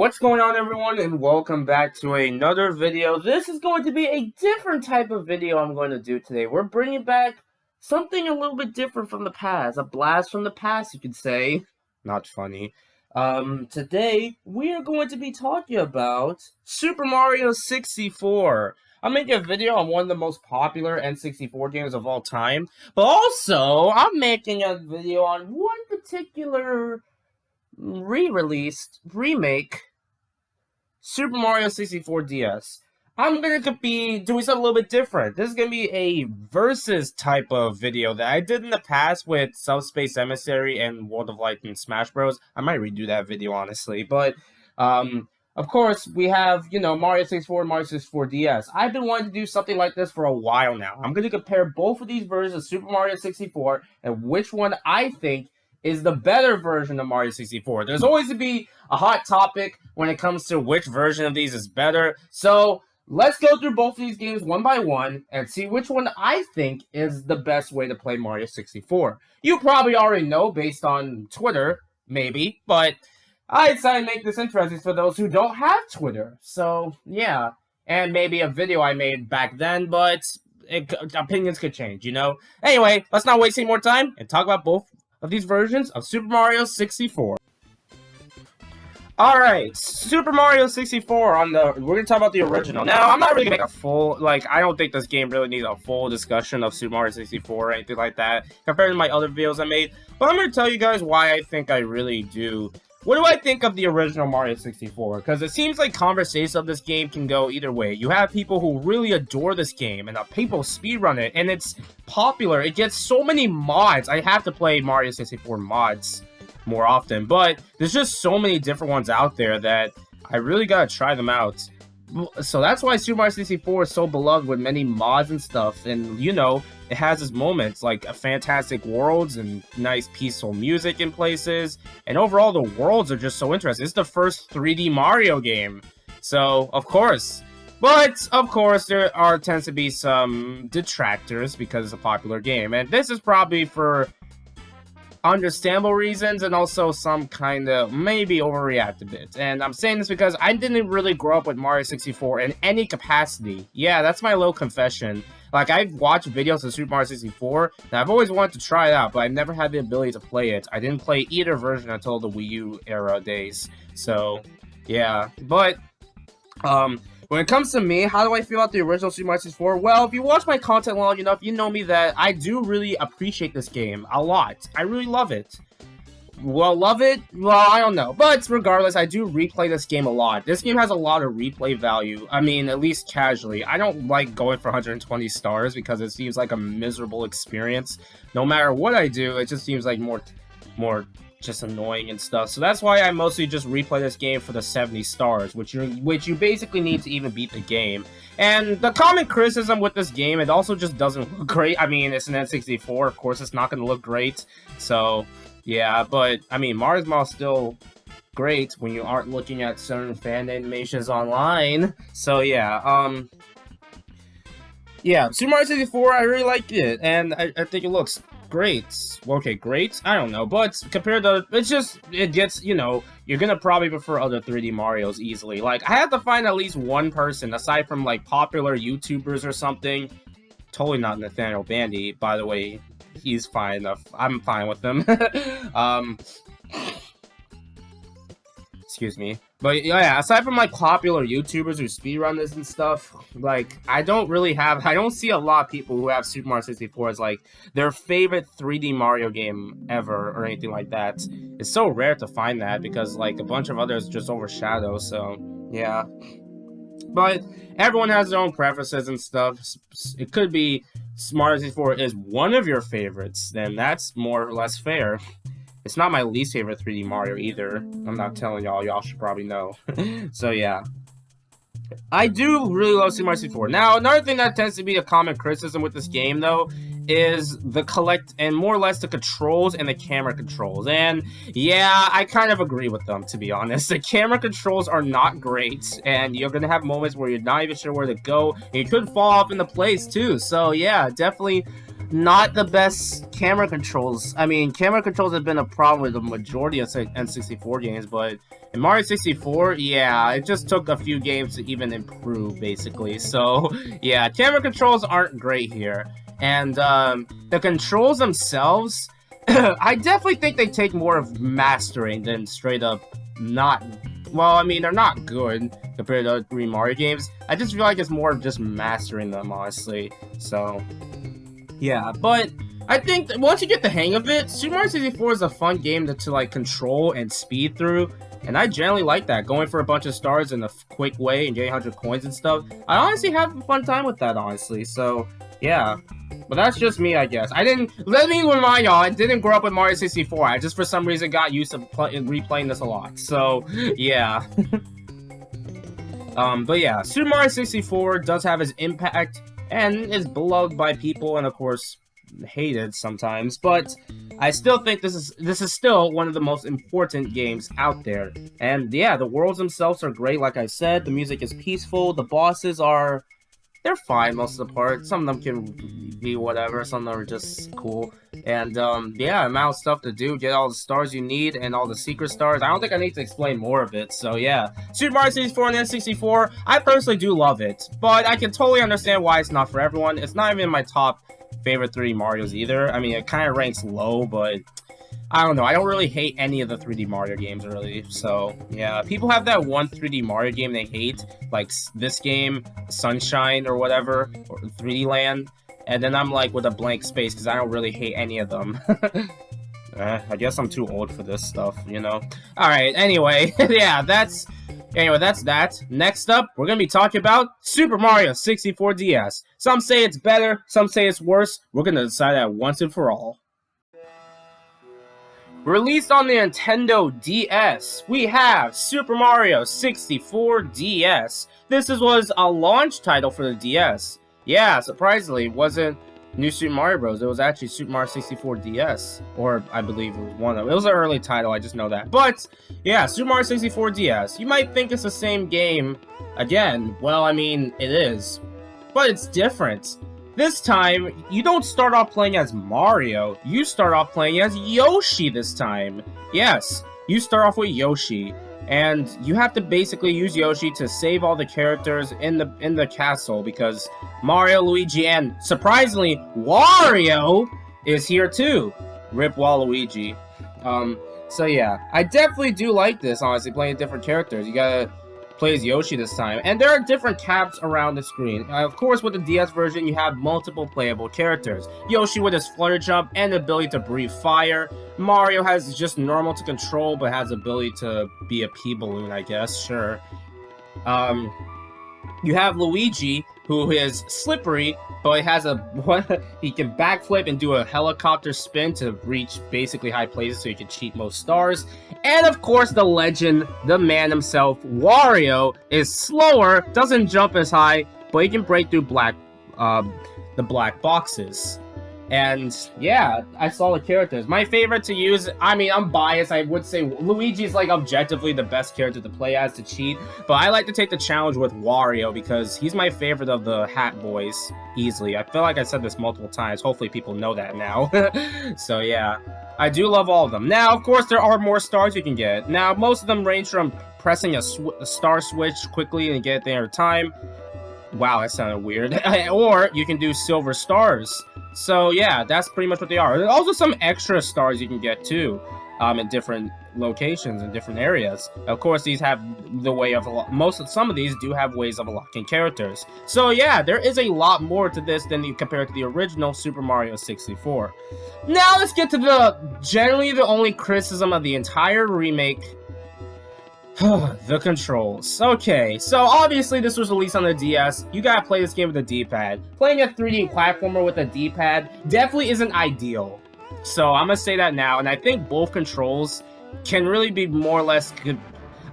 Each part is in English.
What's going on, everyone, and welcome back to another video. This is going to be a different type of video I'm going to do today. We're bringing back something a little bit different from the past, a blast from the past, you could say. Not funny. Today, we are going to be talking about Super Mario 64. I'm making a video on one of the most popular N64 games of all time, but also, I'm making a video on one particular re-released remake Super Mario 64 DS. I'm gonna be doing something a little bit different. This is gonna be a versus type of video that I did in the past with Subspace Emissary and World of Light and Smash Bros. I might redo that video, honestly, but of course we have Mario 64 and Mario 64 DS. I've been wanting to do something like this for a while now. I'm gonna compare both of these versions of Super Mario 64 and which one I think is the better version of Mario 64. There's always to be a hot topic when it comes to which version of these is better. So let's go through both of these games one by one and see which one I think is the best way to play Mario 64. You probably already know based on Twitter, maybe, but I decided to make this interesting for those who don't have Twitter. So yeah, and maybe a video I made back then, but opinions could change, Anyway, let's not waste any more time and talk about both of these versions of Super Mario 64. Alright, Super Mario 64 we're gonna talk about the original. Now, I'm not really gonna make a full, I don't think this game really needs a full discussion of Super Mario 64 or anything like that, compared to my other videos I made, but I'm gonna tell you guys why I think I really do. What do I think of the original Mario 64? Because it seems like conversations of this game can go either way. You have people who really adore this game, and people speedrun it, and it's popular. It gets so many mods. I have to play Mario 64 mods more often, but there's just so many different ones out there that I really gotta try them out. So that's why Super Mario 64 is so beloved with many mods and stuff, and it has its moments like fantastic worlds and nice peaceful music in places, and overall the worlds are just so interesting. It's the first 3D Mario game, so of course. But of course there tends to be some detractors because it's a popular game, and this is probably for understandable reasons, and also some kind of maybe overreact a bit. And I'm saying this because I didn't really grow up with Mario 64 in any capacity. Yeah, that's my little confession. I've watched videos of Super Mario 64, and I've always wanted to try it out, but I've never had the ability to play it. I didn't play either version until the Wii U era days. So, yeah. But, when it comes to me, how do I feel about the original Super Mario 64? Well, if you watch my content long enough, you know me that I do really appreciate this game a lot. I really love it. Well, love it? Well, I don't know. But regardless, I do replay this game a lot. This game has a lot of replay value. I mean, at least casually. I don't like going for 120 stars because it seems like a miserable experience. No matter what I do, it just seems like more just annoying and stuff. So that's why I mostly just replay this game for the 70 stars, which you basically need to even beat the game. And the common criticism with this game, it also just doesn't look great. I mean, it's an N64, of course it's not going to look great. So, yeah, but, I mean, Mario's Mall is still great when you aren't looking at certain fan animations online. So, yeah, yeah, Super Mario 64, I really like it, and I think it looks great. Well, okay, great? I don't know, but compared to, it gets, you're gonna probably prefer other 3D Marios easily. I had to find at least one person, aside from, popular YouTubers or something. Totally not Nathaniel Bandy, by the way. He's fine enough. I'm fine with him. Excuse me. But yeah, aside from popular YouTubers who speedrun this and stuff, I don't see a lot of people who have Super Mario 64 as their favorite 3D Mario game ever or anything like that. It's so rare to find that because a bunch of others just overshadow, so yeah. But everyone has their own preferences and stuff. It could be Mario 64 is one of your favorites, then that's more or less fair. It's not my least favorite 3D Mario either. I'm not telling y'all should probably know. So yeah. I do really love Super Mario 64. Now, another thing that tends to be a common criticism with this game, though, is more or less the controls and the camera controls. And yeah, I kind of agree with them, to be honest. The camera controls are not great, and you're gonna have moments where you're not even sure where to go, and you could fall off into place too. So yeah, definitely not the best camera controls. I mean, camera controls have been a problem with the majority of N64 games, but in Mario 64, yeah, it just took a few games to even improve, basically. So, yeah, camera controls aren't great here. And the controls themselves, I definitely think they take more of mastering than straight up not. Well, I mean, they're not good compared to 3 Mario games. I just feel like it's more of just mastering them, honestly. So, yeah, but I think that once you get the hang of it, Super Mario 64 is a fun game to like control and speed through. And I generally like that, going for a bunch of stars in a quick way and getting 100 coins and stuff. I honestly have a fun time with that, honestly. So, yeah. But that's just me, I guess. Let me remind y'all, I didn't grow up with Mario 64. I just, for some reason, got used to replaying this a lot. So, yeah. But yeah, Super Mario 64 does have its impact and is beloved by people and, of course, hated sometimes. But I still think this is still one of the most important games out there. And yeah, the worlds themselves are great, like I said. The music is peaceful. The bosses are... they're fine most of the part. Some of them can be whatever. Some of them are just cool. And, yeah, amount of stuff to do. Get all the stars you need and all the secret stars. I don't think I need to explain more of it. So, yeah. Super Mario 64 and N64, I personally do love it. But I can totally understand why it's not for everyone. It's not even my top favorite 3D Marios either. I mean, it kind of ranks low, but... I don't know, I don't really hate any of the 3D Mario games, really, so, yeah. People have that one 3D Mario game they hate, like this game, Sunshine, or whatever, or 3D Land, and then I'm, like, with a blank space, because I don't really hate any of them. I guess I'm too old for this stuff, you know? Alright, anyway, yeah, that's that. Next up, we're gonna be talking about Super Mario 64 DS. Some say it's better, some say it's worse. We're gonna decide that once and for all. Released on the Nintendo DS, we have Super Mario 64 DS. This was a launch title for the DS. Yeah, surprisingly, it wasn't New Super Mario Bros. It was actually Super Mario 64 DS. Or, I believe it was one of them. It was an early title, I just know that. But, yeah, Super Mario 64 DS. You might think it's the same game again. Well, I mean, it is. But it's different. This time, you don't start off playing as Mario, you start off playing as Yoshi this time. Yes, you start off with Yoshi, and you have to basically use Yoshi to save all the characters in the castle, because Mario, Luigi, and, surprisingly, Wario is here too. Rip Waluigi. So yeah, I definitely do like this, honestly, playing different characters. You gotta play as Yoshi this time, and there are different caps around the screen. Of course, with the DS version, you have multiple playable characters. Yoshi with his flutter jump and the ability to breathe fire. Mario has just normal to control, but has the ability to be a pea balloon, I guess, sure. You have Luigi, who is slippery, but he has he can backflip and do a helicopter spin to reach basically high places, so he can cheat most stars. And of course, the legend, the man himself, Wario, is slower, doesn't jump as high, but he can break through the black boxes. And yeah, I saw the characters. My favorite to use, I mean, I'm biased. I would say Luigi's like objectively the best character to play as to cheat, but I like to take the challenge with Wario because he's my favorite of the Hat Boys easily. I feel like I said this multiple times. Hopefully people know that now. So yeah, I do love all of them. Now, of course, there are more stars you can get. Now, most of them range from pressing a star switch quickly and get there in time. Wow, that sounded weird. Or you can do silver stars. So yeah, that's pretty much what they are. There's also some extra stars you can get too, in different locations and different areas. Of course, these have the way of some of these do have ways of unlocking characters. So yeah, there is a lot more to this than you compare to the original Super Mario 64. Now let's get to generally the only criticism of the entire remake. The controls. Okay, so obviously this was released on the DS. You gotta play this game with a D-pad. Playing a 3D platformer with a D-pad definitely isn't ideal. So I'm gonna say that now, and I think both controls can really be more or less good.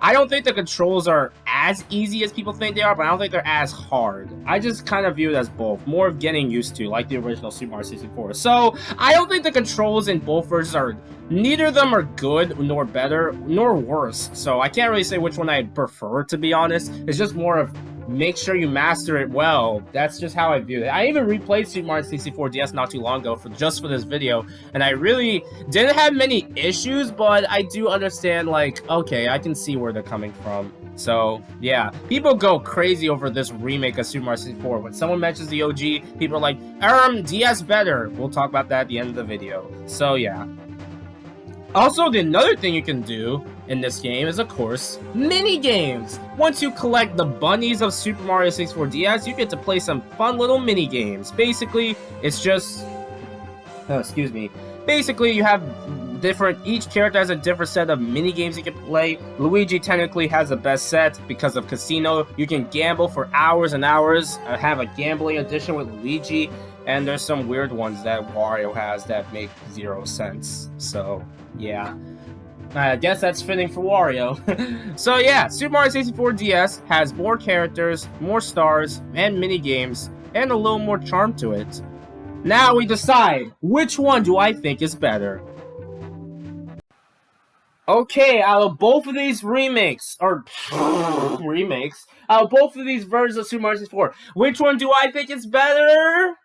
I don't think the controls are as easy as people think they are, but I don't think they're as hard. I just kind of view it as both. More of getting used to, like the original Super Mario 64. So, I don't think the controls in both versions are... neither of them are good, nor better, nor worse. So, I can't really say which one I prefer, to be honest. It's just more of make sure you master it well. That's just how I view it. I even replayed Super Mario 64 DS not too long ago just for this video, and I really didn't have many issues, but I do understand, like, okay, I can see where they're coming from. So, yeah. People go crazy over this remake of Super Mario 64. When someone mentions the OG, people are like, DS better. We'll talk about that at the end of the video. So, yeah. Also, the another thing you can do in this game is, of course, mini-games. Once you collect the bunnies of Super Mario 64 DS, you get to play some fun little mini-games. Basically, it's just... excuse me. Basically, you have each character has a different set of mini games you can play. Luigi technically has the best set because of Casino. You can gamble for hours and hours. I have a gambling edition with Luigi, and there's some weird ones that Wario has that make 0 sense. So, yeah. I guess that's fitting for Wario. So yeah, Super Mario 64 DS has more characters, more stars, and mini games, and a little more charm to it. Now we decide, which one do I think is better? Okay, out of both of these remakes, out of both of these versions of Super Mario 64, which one do I think is better?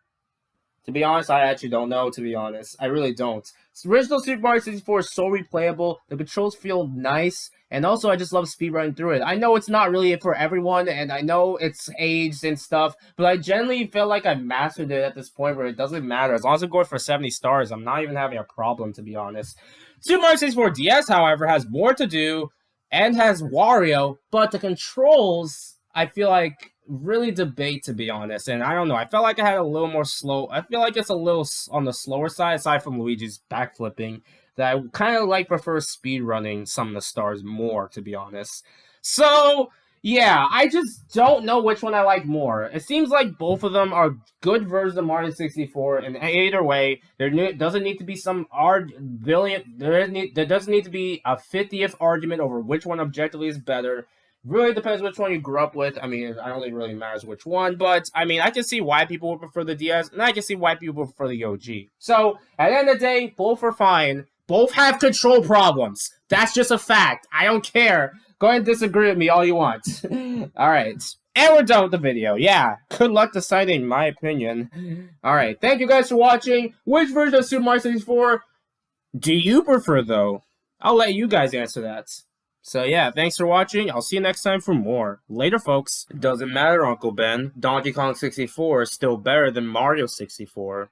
To be honest, I actually don't know, to be honest. I really don't. Original Super Mario 64 is so replayable, the controls feel nice, and also I just love speedrunning through it. I know it's not really for everyone, and I know it's aged and stuff, but I generally feel like I've mastered it at this point where it doesn't matter. As long as I'm going for 70 stars, I'm not even having a problem, to be honest. Super Mario 64 DS, however, has more to do, and has Wario, but the controls, I feel like, really debate, to be honest, and I don't know, I felt like I had a little more slow, I feel like it's a little on the slower side, aside from Luigi's backflipping, that I kind of like prefer speedrunning some of the stars more, to be honest. So, yeah, I just don't know which one I like more. It seems like both of them are good versions of Mario 64, and either way, there doesn't need to be some there doesn't need to be a 50th argument over which one objectively is better. Really depends which one you grew up with. I mean, I don't think it really matters which one, but I mean, I can see why people would prefer the DS, and I can see why people would prefer the OG. So, at the end of the day, both are fine. Both have control problems. That's just a fact. I don't care. Go ahead and disagree with me all you want. Alright. And we're done with the video. Yeah. Good luck deciding my opinion. Alright. Thank you guys for watching. Which version of Super Mario 64 do you prefer, though? I'll let you guys answer that. So yeah, thanks for watching. I'll see you next time for more. Later, folks. It doesn't matter, Uncle Ben. Donkey Kong 64 is still better than Mario 64.